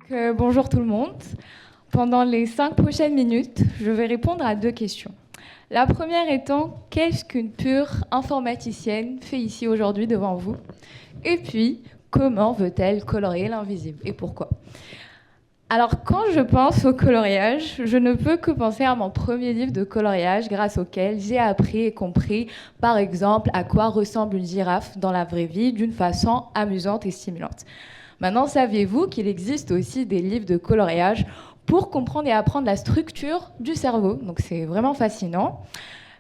Bonjour tout le monde. Pendant les 5 prochaines minutes, je vais répondre à 2 questions. La première étant, qu'est-ce qu'une pure informaticienne fait ici aujourd'hui devant vous? Et puis, comment veut-elle colorier l'invisible et pourquoi? Alors, quand je pense au coloriage, je ne peux que penser à mon premier livre de coloriage grâce auquel j'ai appris et compris, par exemple, à quoi ressemble une girafe dans la vraie vie d'une façon amusante et stimulante. Maintenant, saviez-vous qu'il existe aussi des livres de coloriage pour comprendre et apprendre la structure du cerveau? Donc, c'est vraiment fascinant.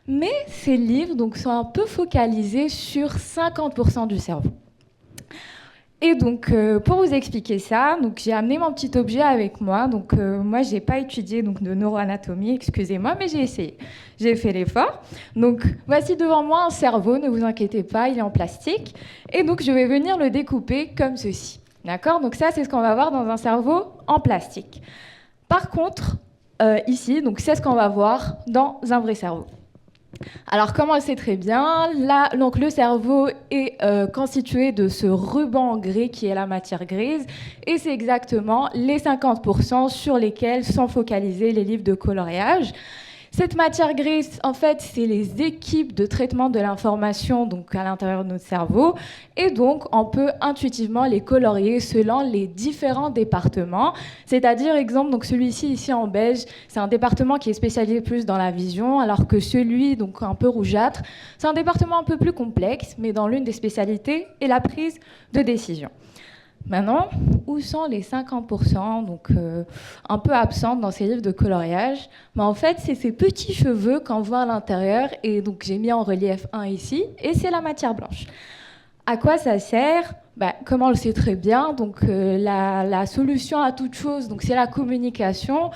Mais ces livres sont un peu focalisés sur 50% du cerveau. Et donc, pour vous expliquer ça, j'ai amené mon petit objet avec moi. Moi, je n'ai pas étudié de neuroanatomie, excusez-moi, mais j'ai essayé. J'ai fait l'effort. Donc, voici devant moi un cerveau, ne vous inquiétez pas, il est en plastique. Et donc, je vais venir le découper comme ceci. D'accord? Donc ça, c'est ce qu'on va voir dans un cerveau en plastique. Par contre, ici, c'est ce qu'on va voir dans un vrai cerveau. Alors, comme on le sait très bien, là, le cerveau est constitué de ce ruban gris qui est la matière grise, et c'est exactement les 50% sur lesquels sont focalisés les livres de coloriage. Cette matière grise, en fait, c'est les équipes de traitement de l'information à l'intérieur de notre cerveau. Et donc, on peut intuitivement les colorier selon les différents départements. C'est-à-dire, exemple, celui-ci, ici en beige, c'est un département qui est spécialisé plus dans la vision, alors que celui, un peu rougeâtre, c'est un département un peu plus complexe, mais dans l'une des spécialités est la prise de décision. Maintenant, où sont les 50% un peu absentes dans ces livres de coloriage? En fait, c'est ces petits cheveux qu'on voit à l'intérieur, et j'ai mis en relief un ici, et c'est la matière blanche. À quoi ça sert? Comme on le sait très bien, la solution à toute chose, c'est la communication,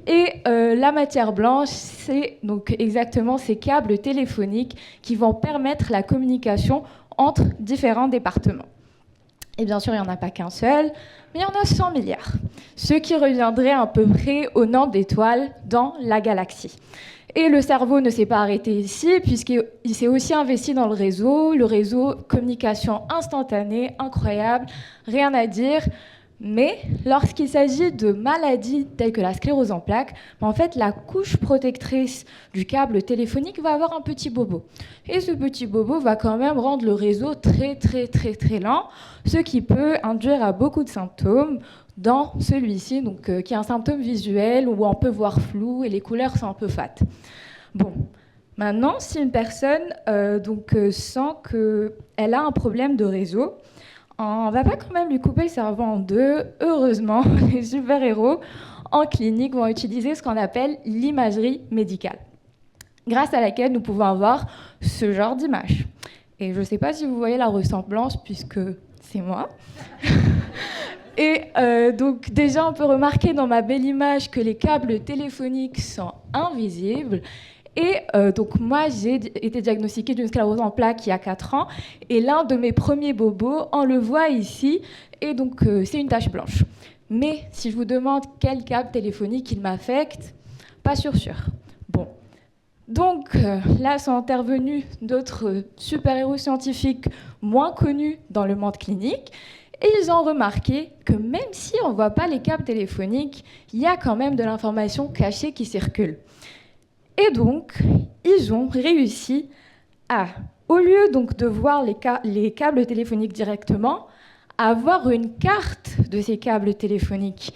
et la matière blanche, c'est exactement ces câbles téléphoniques qui vont permettre la communication entre différents départements. Et bien sûr, il n'y en a pas qu'un seul, mais il y en a 100 milliards, ce qui reviendrait à peu près au nombre d'étoiles dans la galaxie. Et le cerveau ne s'est pas arrêté ici, puisqu'il s'est aussi investi dans le réseau communication instantanée, incroyable, rien à dire. Mais lorsqu'il s'agit de maladies telles que la sclérose en plaques, en fait, la couche protectrice du câble téléphonique va avoir un petit bobo. Et ce petit bobo va quand même rendre le réseau très, très, très, très lent, ce qui peut induire à beaucoup de symptômes, dans celui-ci, qui est un symptôme visuel où on peut voir flou et les couleurs sont un peu fat. Bon, maintenant, si une personne sent qu'elle a un problème de réseau, on ne va pas quand même lui couper le cerveau en deux. Heureusement, les super-héros en clinique vont utiliser ce qu'on appelle l'imagerie médicale, grâce à laquelle nous pouvons avoir ce genre d'image. Et je ne sais pas si vous voyez la ressemblance, puisque c'est moi. Et déjà, on peut remarquer dans ma belle image que les câbles téléphoniques sont invisibles. Et moi, j'ai été diagnostiquée d'une sclérose en plaques il y a 4 ans. Et l'un de mes premiers bobos, on le voit ici, et c'est une tache blanche. Mais si je vous demande quel câble téléphonique il m'affecte, pas sûr. Bon. Là sont intervenus d'autres super-héros scientifiques moins connus dans le monde clinique. Et ils ont remarqué que même si on ne voit pas les câbles téléphoniques, il y a quand même de l'information cachée qui circule. Et ils ont réussi à, au lieu de voir les câbles téléphoniques directement, à avoir une carte de ces câbles téléphoniques.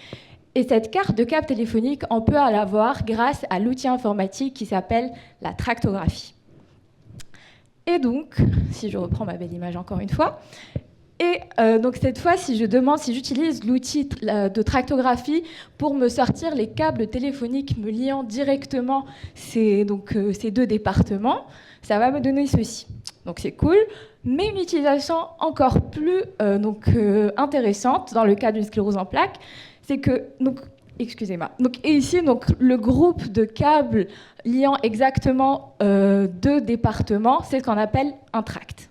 Et cette carte de câble téléphonique, on peut l'avoir grâce à l'outil informatique qui s'appelle la tractographie. Et si je reprends ma belle image encore une fois, cette fois, si j'utilise l'outil de tractographie pour me sortir les câbles téléphoniques me liant directement ces 2 départements, ça va me donner ceci. Donc c'est cool, mais une utilisation encore plus intéressante dans le cas d'une sclérose en plaques, c'est que excusez-moi. Et ici, le groupe de câbles liant exactement 2 départements, c'est ce qu'on appelle un tract.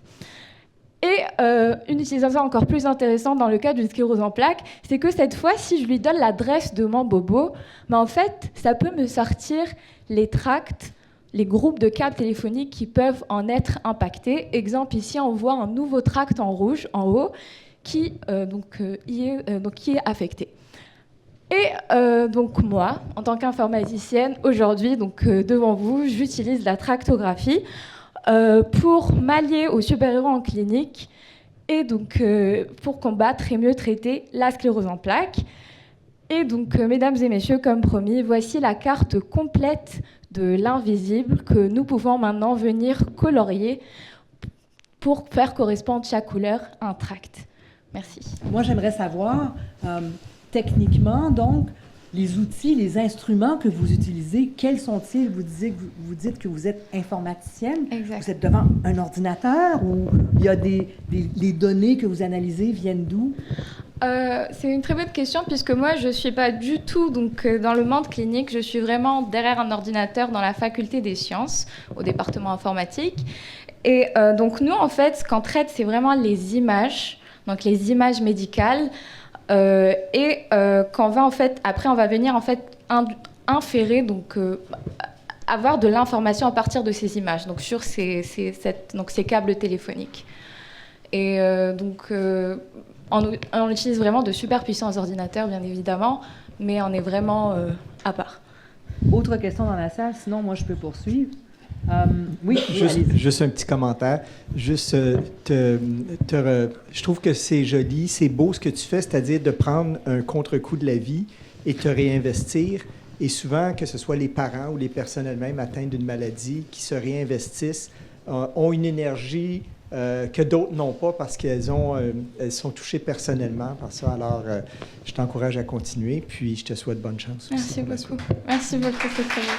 Et une utilisation encore plus intéressante dans le cas d'une sclérose en plaques, c'est que cette fois, si je lui donne l'adresse de mon bobo, en fait, ça peut me sortir les tracts, les groupes de câbles téléphoniques qui peuvent en être impactés. Exemple, ici, on voit un nouveau tract en rouge, en haut, qui est affecté. Et donc moi, en tant qu'informaticienne, aujourd'hui, donc devant vous, j'utilise la tractographie pour m'allier aux super-héros en clinique et donc pour combattre et mieux traiter la sclérose en plaques. Et donc, mesdames et messieurs, comme promis, voici la carte complète de l'invisible que nous pouvons maintenant venir colorier pour faire correspondre chaque couleur à un tract. Merci. Moi, j'aimerais savoir, techniquement, donc, les outils, les instruments que vous utilisez, quels sont-ils? Vous dites que vous êtes informaticienne. Exact. Vous êtes devant un ordinateur ou il y a les données que vous analysez viennent d'où? C'est une très bonne question puisque moi je ne suis pas du tout donc, dans le monde clinique, je suis vraiment derrière un ordinateur dans la faculté des sciences, au département informatique. Et donc nous en fait ce qu'on traite c'est vraiment les images, donc les images médicales qu'on va en fait, après on va venir en fait inférer, donc avoir de l'information à partir de ces images, donc sur ces câbles téléphoniques. Et on utilise vraiment de super puissants ordinateurs, bien évidemment, mais on est vraiment à part. Autre question dans la salle, sinon moi je peux poursuivre. Oui, juste un petit commentaire. Je trouve que c'est joli, c'est beau ce que tu fais, c'est-à-dire de prendre un contre-coup de la vie et te réinvestir. Et souvent, que ce soit les parents ou les personnes elles-mêmes atteintes d'une maladie qui se réinvestissent, ont une énergie que d'autres n'ont pas parce elles sont touchées personnellement par ça. Alors, je t'encourage à continuer, puis je te souhaite bonne chance. Merci beaucoup. Merci beaucoup, c'est très bien.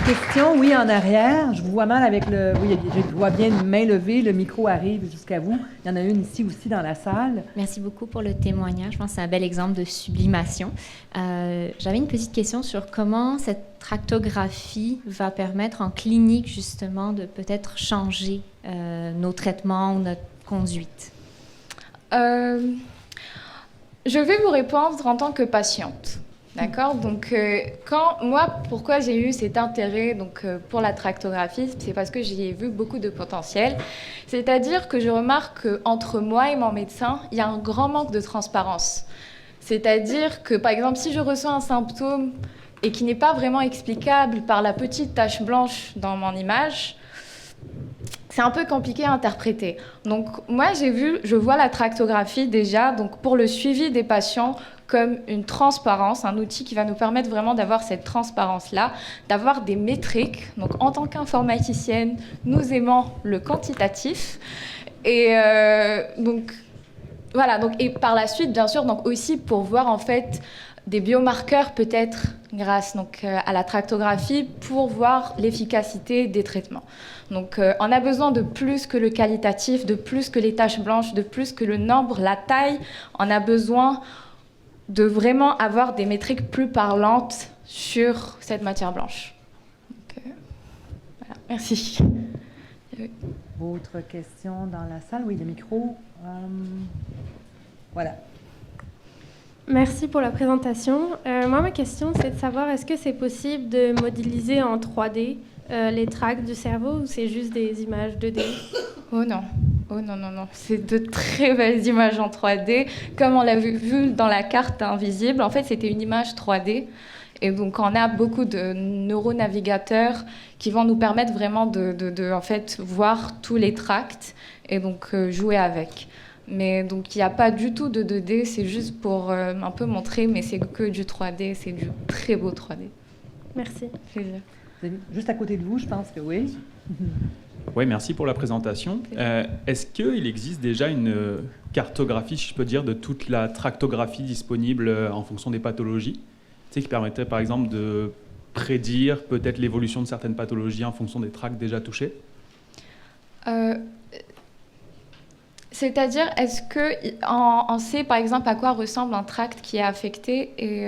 Question, oui, en arrière. Je vous vois mal avec le... Oui, je vois bien une main levée, le micro arrive jusqu'à vous. Il y en a une ici aussi dans la salle. Merci beaucoup pour le témoignage. Je pense que c'est un bel exemple de sublimation. J'avais une petite question sur comment cette tractographie va permettre en clinique, justement, de peut-être changer nos traitements ou notre conduite. Je vais vous répondre en tant que patiente. D'accord. Donc, pourquoi j'ai eu cet intérêt pour la tractographie, c'est parce que j'y ai vu beaucoup de potentiel. C'est-à-dire que je remarque qu'entre moi et mon médecin, il y a un grand manque de transparence. C'est-à-dire que, par exemple, si je reçois un symptôme et qui n'est pas vraiment explicable par la petite tache blanche dans mon image, c'est un peu compliqué à interpréter. Donc, moi, je vois la tractographie déjà pour le suivi des patients comme une transparence, un outil qui va nous permettre vraiment d'avoir cette transparence-là, d'avoir des métriques. Donc, en tant qu'informaticienne, nous aimons le quantitatif. Et voilà. Et par la suite, bien sûr, aussi pour voir en fait des biomarqueurs peut-être grâce à la tractographie pour voir l'efficacité des traitements. Donc, on a besoin de plus que le qualitatif, de plus que les taches blanches, de plus que le nombre, la taille. On a besoin de vraiment avoir des métriques plus parlantes sur cette matière blanche. Donc, voilà, merci. Autre question dans la salle? Oui, le micro. Voilà. Merci pour la présentation. Moi, ma question, c'est de savoir, est-ce que c'est possible de modéliser en 3D les tracts du cerveau ou c'est juste des images 2D? Oh non. Oh non, non, non. C'est de très belles images en 3D. Comme on l'a vu dans la carte invisible, en fait, c'était une image 3D. Et donc, on a beaucoup de neuronavigateurs qui vont nous permettre vraiment de en fait, voir tous les tracts et donc jouer avec. Mais donc, il n'y a pas du tout de 2D. C'est juste pour un peu montrer, mais c'est que du 3D. C'est du très beau 3D. Merci. Juste à côté de vous, je pense que oui. Oui, merci pour la présentation. Est-ce qu'il existe déjà une cartographie, si je peux dire, de toute la tractographie disponible en fonction des pathologies, tu sais, qui permettrait par exemple de prédire peut-être l'évolution de certaines pathologies en fonction des tracts déjà touchés? C'est-à-dire, est-ce qu'on sait par exemple à quoi ressemble un tract qui est affecté et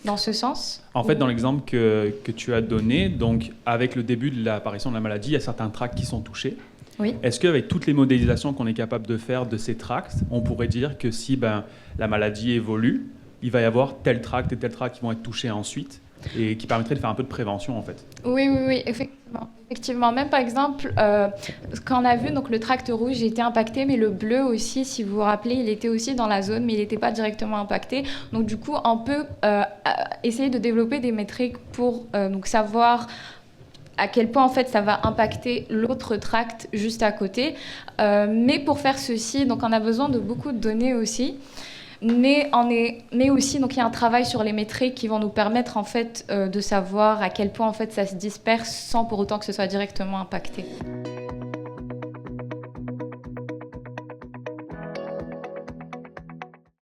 dans ce sens? En fait, dans l'exemple que tu as donné, donc avec le début de l'apparition de la maladie, il y a certains tracts qui sont touchés. Oui. Est-ce qu'avec toutes les modélisations qu'on est capable de faire de ces tracts, on pourrait dire que si la maladie évolue, il va y avoir tel tract et tel tract qui vont être touchés ensuite et qui permettrait de faire un peu de prévention en fait? Oui, effectivement. Effectivement, même par exemple, quand on a vu donc, le tract rouge était impacté, mais le bleu aussi, si vous vous rappelez, il était aussi dans la zone, mais il n'était pas directement impacté. Donc du coup, on peut essayer de développer des métriques pour donc, savoir à quel point en fait ça va impacter l'autre tract juste à côté. Mais pour faire ceci, donc on a besoin de beaucoup de données aussi. Mais aussi, donc il y a un travail sur les métriques qui vont nous permettre en fait de savoir à quel point en fait ça se disperse sans pour autant que ce soit directement impacté.